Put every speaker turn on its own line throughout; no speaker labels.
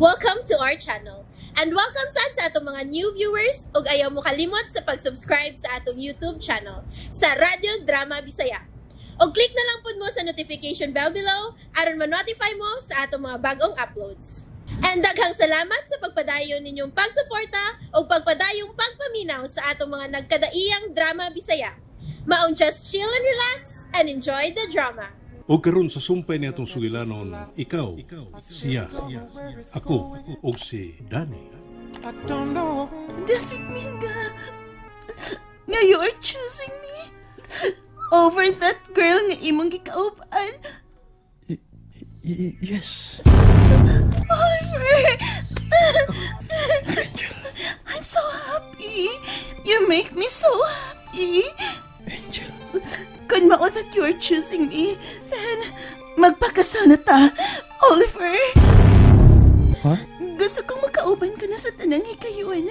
Welcome to our channel. And welcome sa atong mga new viewers ug ayaw mo kalimot sa pag-subscribe sa atong YouTube channel sa Radyo Drama Bisaya. O click na lang pud mo sa notification bell below aron ma-notify mo sa atong mga bagong uploads. And daghang salamat sa pagpadayon ninyong pagsuporta o pagpadayong pagpaminaw sa atong mga nagkadaiyang Drama Bisaya. Maong just chill and relax and enjoy the drama.
O karon sa sumpay ni atong sugilanon, ikaw, siya, ako, o si Danny.
Does it mean nga you are choosing me over that girl nga imong gikauban?
Yes.
Oliver! I'm so happy. You make me so happy.
Angel.
Kung mao that you are choosing me, then magpakasal na ta, Oliver.
Ha?
Gusto kong makauban ka na sa tanang hikayon.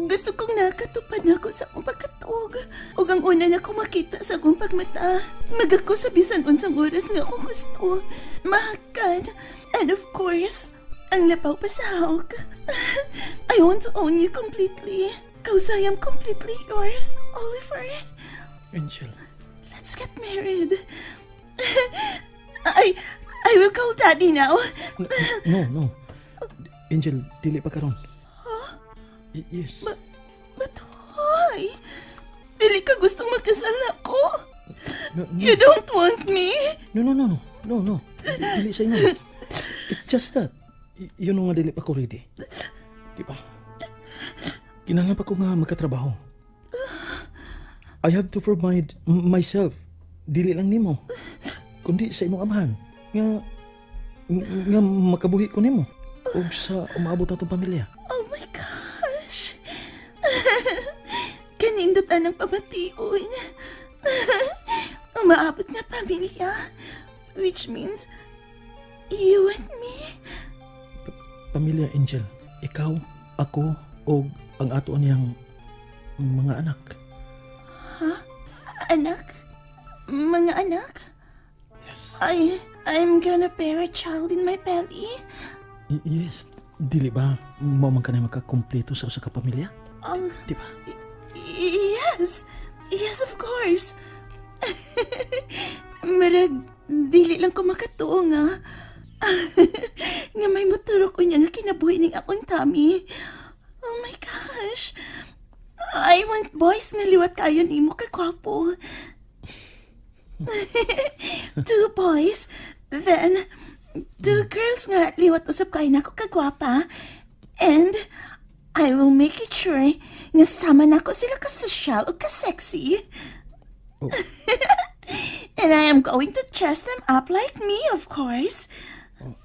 Gusto kong nakatupad na ako sa akong pagkatuog. Ug ang una na kong makita sa akong pagmata, magako sa bisan unsang oras nga akong gusto. Mahakad. And of course, ang labaw pa sa hawk. I want to own you completely. Cause I am completely yours, Oliver.
Angel.
Let's get married. I will call Daddy now.
No. Angel, dili pa karon.
Huh?
Yes.
But why? Dili ka gustong magkasal ako?
No.
You don't want me?
No. Dili sa inyo. It's just that. Yun nga dili pa ko ready. Di ba? Kinahanglan pa ko nga magkatrabaho. I have to provide myself. Dili lang nimo. Kundi sa imong amahan. Nga makabuhi ko nimo. O sa umaabot atong pamilya.
Oh my gosh. Kanindutan ng pamatiun. Umaabot na pamilya. Which means, you and me.
Pamilya, Angel. Ikaw, ako, o ang ato niyang mga anak.
Huh? Anak? Mga anak?
Yes.
I'm gonna bear a child in my belly?
Yes. Dili ba mo man ka na makakumpleto sa usa ka pamilya? Di ba?
Yes. Yes, of course. Marag, dili lang ko makatuo nga. Nga may motorok ko niya nga kinabuhi ning akong tummy. Oh my gosh. I want boys nga liwat kayo nimo kagwapo. 2 boys, then 2 girls nga liwat usab kayo nako kagwapa. And I will make it sure nga sama nako sila ka-social o ka-sexy.
Oh.
And I am going to dress them up like me, of course.
Oh.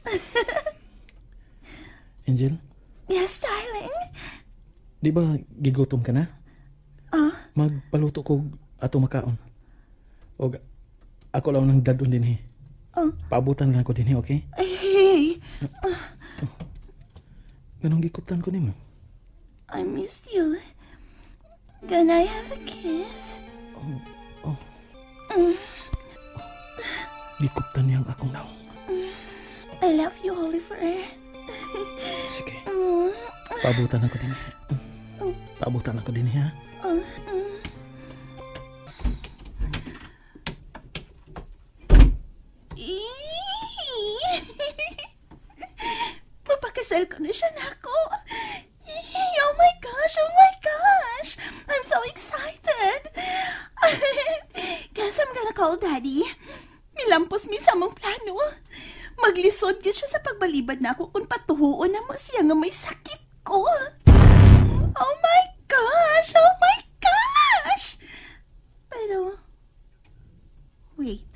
Angel?
Yes, darling?
Di ba gigutom ka na? Magpaluto ko ato makaon. O ako lang nang dadon din eh. Paabutan lang ko din eh, okay?
Hey.
Ganong gikutan ko nimo?
I missed you. Can I have a kiss?
Oh. Gikutan niyang akong naong.
I love you, Oliver.
Sige. Paabutan ako din eh. Paabutan ako din eh, ha?
Mapakasal ko na siya nako. Oh my gosh. I'm so excited. Guess I'm gonna call Daddy. Milampos mi sa mong plano. Maglisod gid siya sa pagbalibad na ako kung patuhuon na mo siya nga may sakit ko. Oh my gosh. Pero, wait.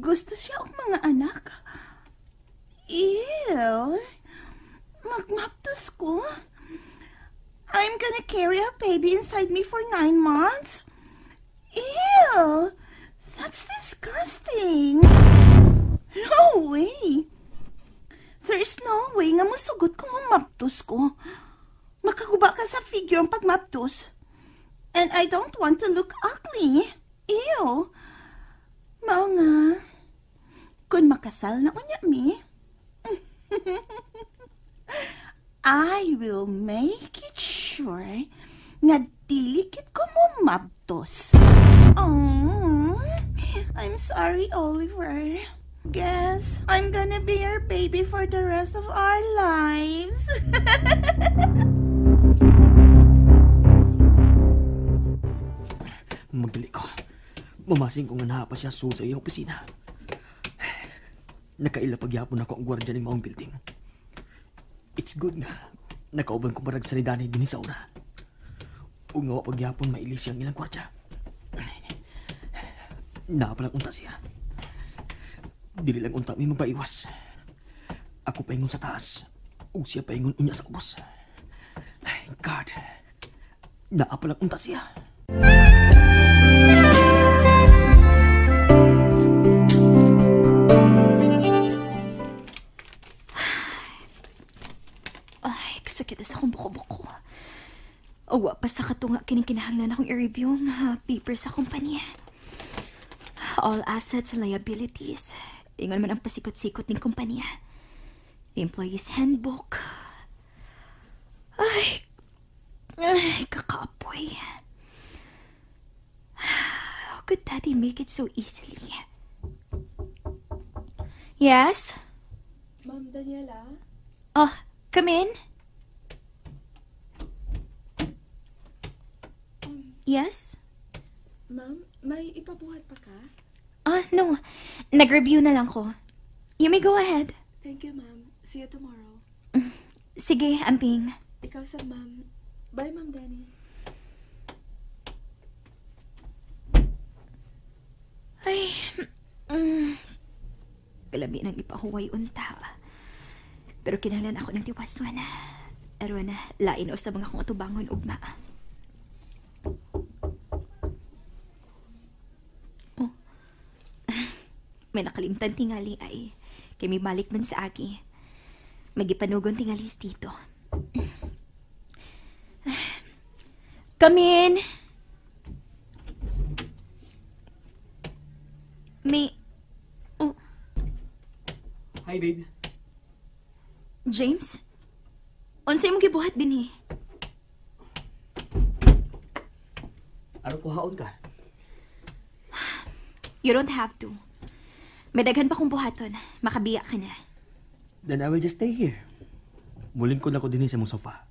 Gusto siya og mga anak? Ew. Magmaptos ko? I'm gonna carry a baby inside me for 9 months? Ew. That's disgusting. No way. There's no way nga musugot kung mamaptos ko. Makaguba ka sa figure ang pagmaptos. And I don't want to look ugly. Ew. Mao nga. Kung makasal na unya mi, I will make it sure nga dili kit ko mo mabtos. Oh, I'm sorry, Oliver. Guess I'm gonna be your baby for the rest of our lives.
Magdali ko. Mamasing ko nga nahapa siya sul sa iyong opisina. Nakaila pagyapon ako ang gwardya ng maong building. It's good nga. Nakauban ko marag sa nidani din sa una. Ungawa pagyapon mailis siyang ilang gwardya. Nakapalang unta siya. Dili lang unta may magpaiwas. Ako paingon sa taas. Ug siya paingon unya sa ubos. God. Nakapalang unta siya.
Ay, kasakit sa akong buko-buko. Awa pa sa katunga kinikinahanglan akong i-review ang paper sa kumpanya. All assets and liabilities. Ingon man ang pasikot-sikot ng kumpanya. Employees handbook. Ay, kakaapoy. How could Daddy make it so easily? Yes?
Ma'am Daniela?
Oh, come in. Yes?
Ma'am, may ipabuhat pa ka?
No. Nag-review na lang ko. You may go ahead.
Thank you, ma'am. See you tomorrow.
Sige, Amping.
Ikaw sa ma'am. Bye, Ma'am Danny.
Ay, kalabi nang ipahuway unta. Pero kinahanglan ako ng tiwaswan. Aron na, lain o sa mga kong atubangon ugma. Oh. May nakalimtan tingali ay. Kay may balik man sa agi. Magipanugon tingalis dito. Come in. May... Oh,
Hi, babe.
James? Unsay mong gibuhat din eh?
Ano ko haon ka?
You don't have to. May daghan pa kong buhaton. Makabiya ka na.
Then I will just stay here. Muling ko na ko din sa mong sofa.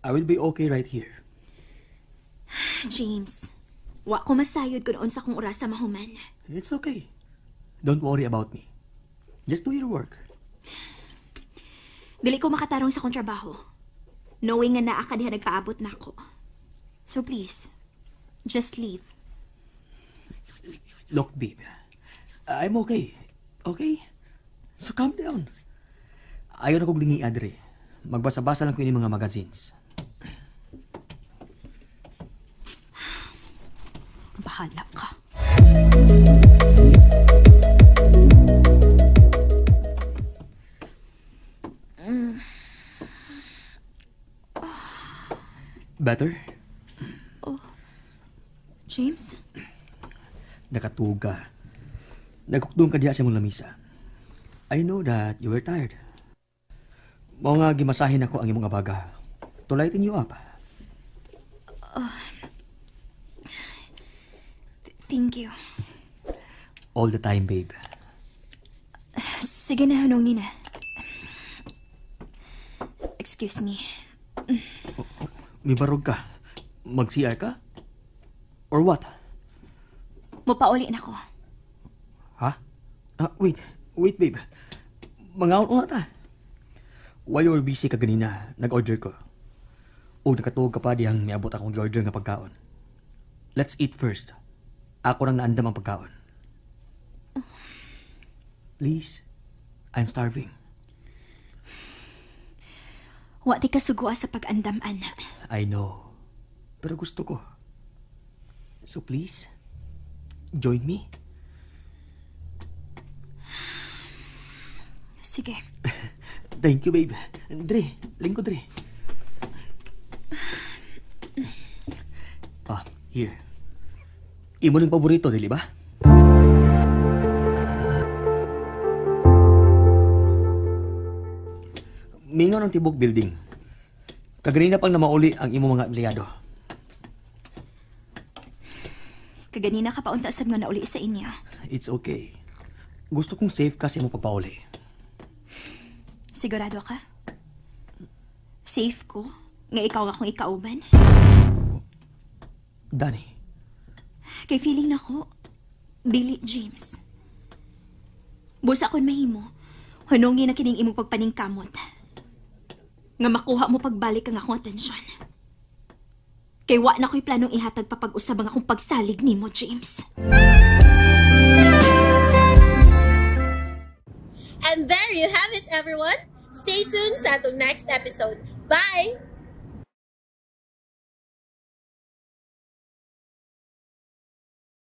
I will be okay right here.
James, wa ko masayod ko noon sa kong oras sa mahuman.
It's okay. Don't worry about me. Just do your work.
Dili ko makatarong sa kong trabaho. Knowing nga naa ka diha nagpaabot na ako. So please, just leave.
Look, babe. I'm okay. Okay? So calm down. Ayaw na kong lingi, Adre. Magbasa-basa lang ko yung mga magazines.
Bahala ka.
Better?
Oh, James?
Nakatuog ka. Nagkukdong ka diya sa mong lamisa. I know that you were tired. Mao nga gimasahin ako ang imong abaga to lighten you up.
Thank you.
All the time, babe.
Sige na, Hunong Nina. Excuse me.
May barog ka. Mag-CR ka? Or what?
Mupauli na ko.
Ha? Wait, babe. Mangaon nga ta. While you were busy ka ganina, nag-order ko. O nakatuog ka pa diyang miabot akong order nga pagkaon. Let's eat first. Ako nang naandam ang pagkaon. Please, I'm starving.
Wa ti ka sugwa sa pag-andam, ana.
I know. Pero gusto ko. So please, join me.
Sige.
Thank you, babe. Dre, lingkod, Dre. Here. Imo ng paborito, dili ba?
James?
mingaw ng tibok building. Kaganina pang namauli ang imo mga empleyado.
Kaganina ka pa unta sab nga nauli sa inyo.
It's okay. Gusto kong safe kasi mo pagpauli.
Sigurado ka? Safe ko? Nga ikaw akong ikauban?
Danny,
Kay feeling na ko, dili, James. Busa kon mahimo, hunongin na kining imong pagpaningkamot. Nga makuha mo pagbalik ang akong atensyon. Kay wa na ko'y planong ihatag pa pag-usab ang akong pagsalig nimo, James.
And there you have it, everyone. Stay tuned sa atong next episode. Bye!